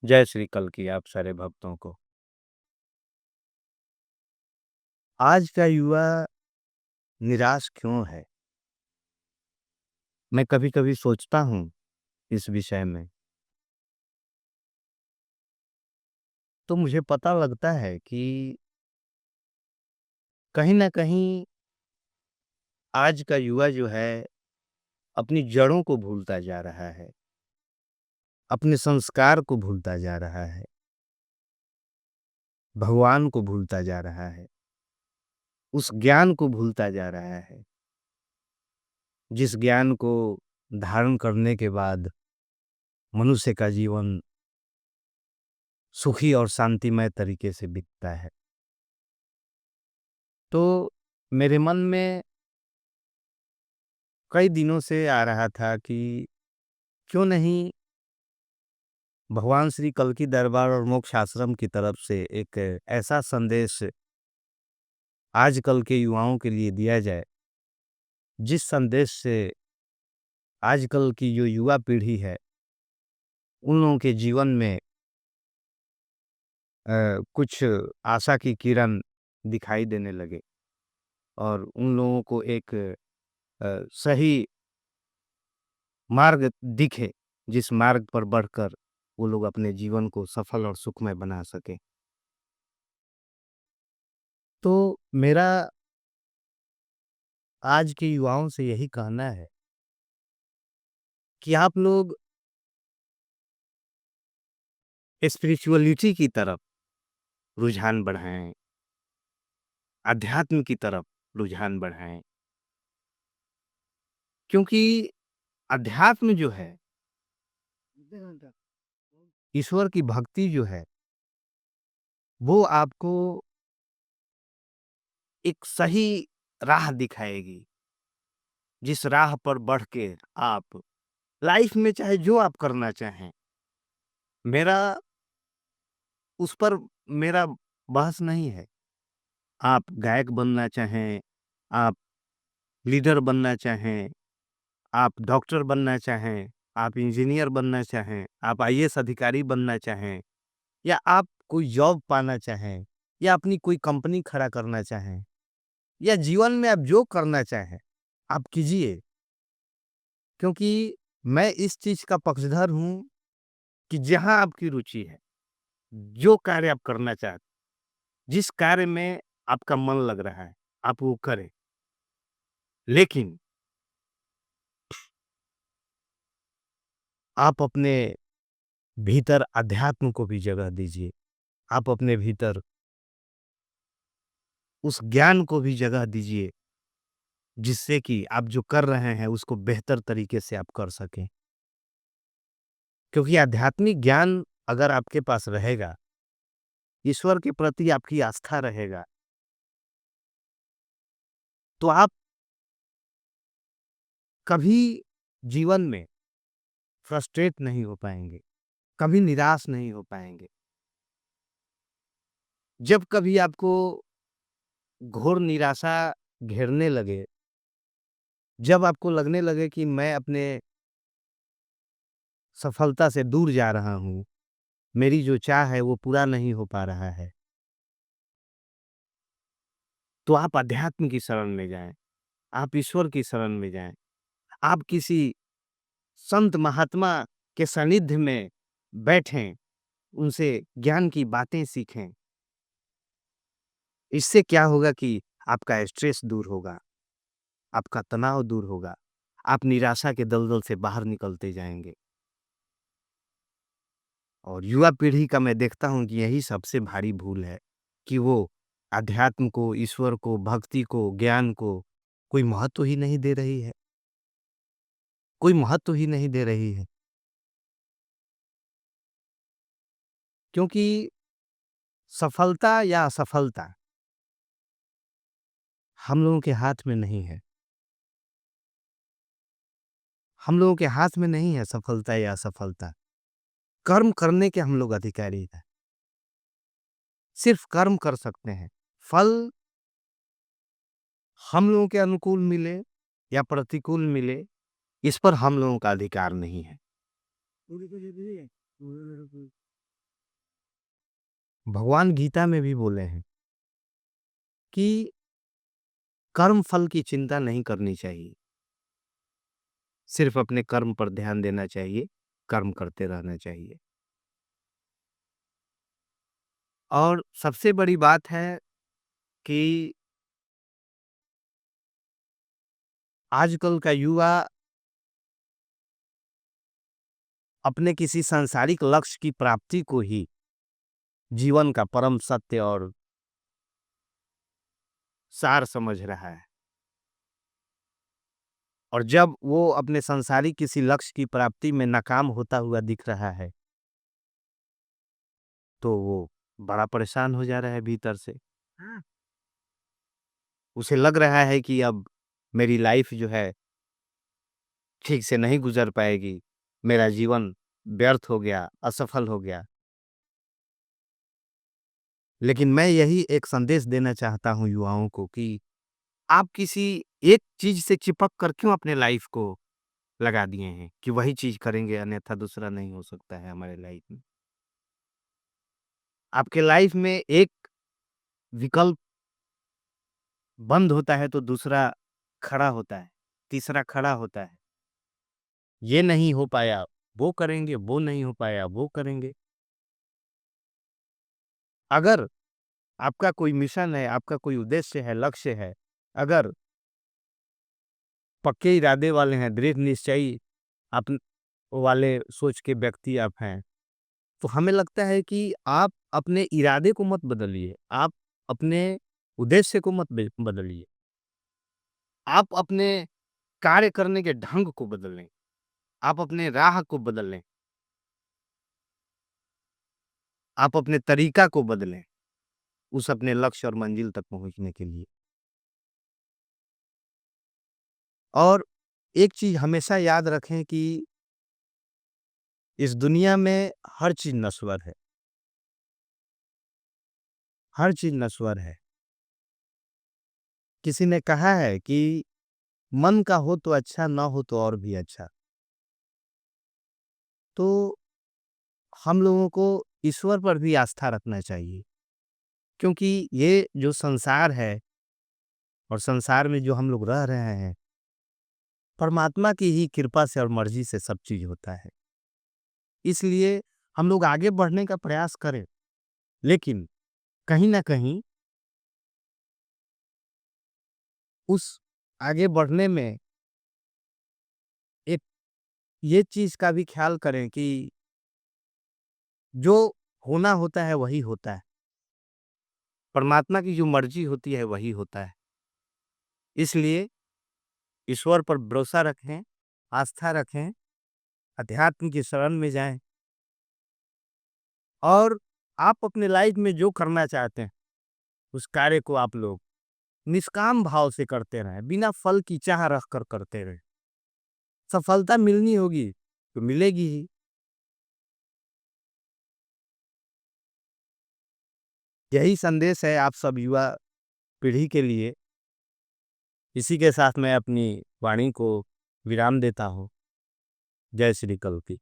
जय श्री कल की आप सारे भक्तों को। आज का युवा निराश क्यों है? मैं कभी-कभी सोचता हूँ इस विषय में, तो मुझे पता लगता है कि कहीं न कहीं आज का युवा जो है, अपनी जड़ों को भूलता जा रहा है, अपने संस्कार को भूलता जा रहा है, भगवान को भूलता जा रहा है, उस ज्ञान को भूलता जा रहा है, जिस ज्ञान को धारण करने के बाद मनुष्य का जीवन सुखी और शांतिमय तरीके से बीतता है। तो मेरे मन में कई दिनों से आ रहा था कि क्यों नहीं भगवान श्री कल्कि दरबार और मोक्ष आश्रम की तरफ से एक ऐसा संदेश आजकल के युवाओं के लिए दिया जाए, जिस संदेश से आजकल की जो युवा पीढ़ी है, उन लोगों के जीवन में कुछ आशा की किरण दिखाई देने लगे और उन लोगों को एक सही मार्ग दिखे, जिस मार्ग पर बढ़कर वो लोग अपने जीवन को सफल और सुखमय बना सकें। तो मेरा आज के युवाओं से यही कहना है कि आप लोग स्पिरिचुअलिटी की तरफ रुझान बढ़ाएँ, अध्यात्म की तरफ रुझान बढ़ाएँ। क्योंकि अध्यात्म जो है, ईश्वर की भक्ति जो है, वो आपको एक सही राह दिखाएगी, जिस राह पर बढ़ के आप लाइफ में चाहे जो आप करना चाहें, मेरा उस पर मेरा बहस नहीं है। आप गायक बनना चाहें, आप लीडर बनना चाहें, आप डॉक्टर बनना चाहें, आप इंजीनियर बनना चाहें, आप आईएएस अधिकारी बनना चाहें या आप कोई जॉब पाना चाहें या अपनी कोई कंपनी खड़ा करना चाहें या जीवन में आप जो करना चाहें, आप कीजिए। क्योंकि मैं इस चीज़ का पक्षधर हूँ कि जहाँ आपकी रुचि है, जो कार्य आप करना चाहते, जिस कार्य में आपका मन लग रहा है, आप वो करें। लेकिन आप अपने भीतर अध्यात्म को भी जगह दीजिए। आप अपने भीतर उस ज्ञान को भी जगह दीजिए, जिससे कि आप जो कर रहे हैं, उसको बेहतर तरीके से आप कर सकें। क्योंकि आध्यात्मिक ज्ञान अगर आपके पास रहेगा, ईश्वर के प्रति आपकी आस्था रहेगा, तो आप कभी जीवन में फ्रस्ट्रेट नहीं हो पाएँगे, कभी निराश नहीं हो पाएँगे। जब कभी आपको घोर निराशा घेरने लगे, जब आपको लगने लगे कि मैं अपने सफलता से दूर जा रहा हूँ, मेरी जो चाह है वो पूरा नहीं हो पा रहा है, तो आप अध्यात्म की शरण में जाएँ, आप ईश्वर की शरण में जाएँ। आप किसी संत महात्मा के सानिध्य में बैठें, उनसे ज्ञान की बातें सीखें। इससे क्या होगा कि आपका स्ट्रेस दूर होगा, आपका तनाव दूर होगा, आप निराशा के दलदल से बाहर निकलते जाएँगे। और युवा पीढ़ी का मैं देखता हूँ कि यही सबसे भारी भूल है कि वो अध्यात्म को, ईश्वर को, भक्ति को, ज्ञान को कोई महत्व ही नहीं दे रही है, कोई महत्व ही नहीं दे रही है। क्योंकि सफलता या असफलता हम लोगों के हाथ में नहीं है। हम लोगों के हाथ में नहीं है सफलता या असफलता। कर्म करने के हम लोग अधिकारी हैं। सिर्फ कर्म कर सकते हैं। फल हम लोगों के अनुकूल मिले या प्रतिकूल मिले, इस पर हम लोगों का अधिकार नहीं है। भगवान गीता में भी बोले हैं कि कर्म फल की चिंता नहीं करनी चाहिए, सिर्फ अपने कर्म पर ध्यान देना चाहिए, कर्म करते रहना चाहिए। और सबसे बड़ी बात है कि आजकल का युवा अपने किसी सांसारिक लक्ष्य की प्राप्ति को ही जीवन का परम सत्य और सार समझ रहा है। और जब वो अपने सांसारिक किसी लक्ष्य की प्राप्ति में नाकाम होता हुआ दिख रहा है, तो वो बड़ा परेशान हो जा रहा है भीतर से। उसे लग रहा है कि अब मेरी लाइफ जो है ठीक से नहीं गुजर पाएगी, मेरा जीवन व्यर्थ हो गया, असफल हो गया। लेकिन मैं यही एक संदेश देना चाहता हूँ युवाओं को कि आप किसी एक चीज़ से चिपक कर क्यों अपने लाइफ को लगा दिए हैं कि वही चीज़ करेंगे, अन्यथा दूसरा नहीं हो सकता है हमारे लाइफ में। आपके लाइफ में एक विकल्प बंद होता है तो दूसरा खड़ा होता है, तीसरा खड़ा होता है। ये नहीं हो पाया, वो करेंगे, वो नहीं हो पाया, वो करेंगे। अगर आपका कोई मिशन है, आपका कोई उद्देश्य है, लक्ष्य है, अगर पक्के इरादे वाले हैं, दृढ़ निश्चयी आप वाले सोच के व्यक्ति आप हैं, तो हमें लगता है कि आप अपने इरादे को मत बदलिए, आप अपने उद्देश्य को मत बदलिए। आप अपने कार्य करने के ढंग को बदलें, आप अपने राह को बदलें, आप अपने तरीका को बदलें, उस अपने लक्ष्य और मंजिल तक पहुँचने के लिए। और एक चीज़ हमेशा याद रखें कि इस दुनिया में हर चीज़ नश्वर है, हर चीज़ नश्वर है। किसी ने कहा है कि मन का हो तो अच्छा, ना हो तो और भी अच्छा। तो हम लोगों को ईश्वर पर भी आस्था रखना चाहिए, क्योंकि ये जो संसार है और संसार में जो हम लोग रह रहे हैं, परमात्मा की ही कृपा से और मर्ज़ी से सब चीज़ होता है। इसलिए हम लोग आगे बढ़ने का प्रयास करें, लेकिन कहीं न कहीं उस आगे बढ़ने में एक ये चीज़ का भी ख़्याल करें कि जो होना होता है वही होता है। परमात्मा की जो मर्ज़ी होती है वही होता है। इसलिए ईश्वर पर भरोसा रखें, आस्था रखें, अध्यात्म की शरण में जाएँ और आप अपने लाइफ़ में जो करना चाहते हैं, उस कार्य को आप लोग निष्काम भाव से करते रहें, बिना फल की चाह रख कर करते रहें। सफलता मिलनी होगी, तो मिलेगी ही। यही संदेश है आप सब युवा पीढ़ी के लिए। इसी के साथ मैं अपनी वाणी को विराम देता हूँ। जय श्री कल्की।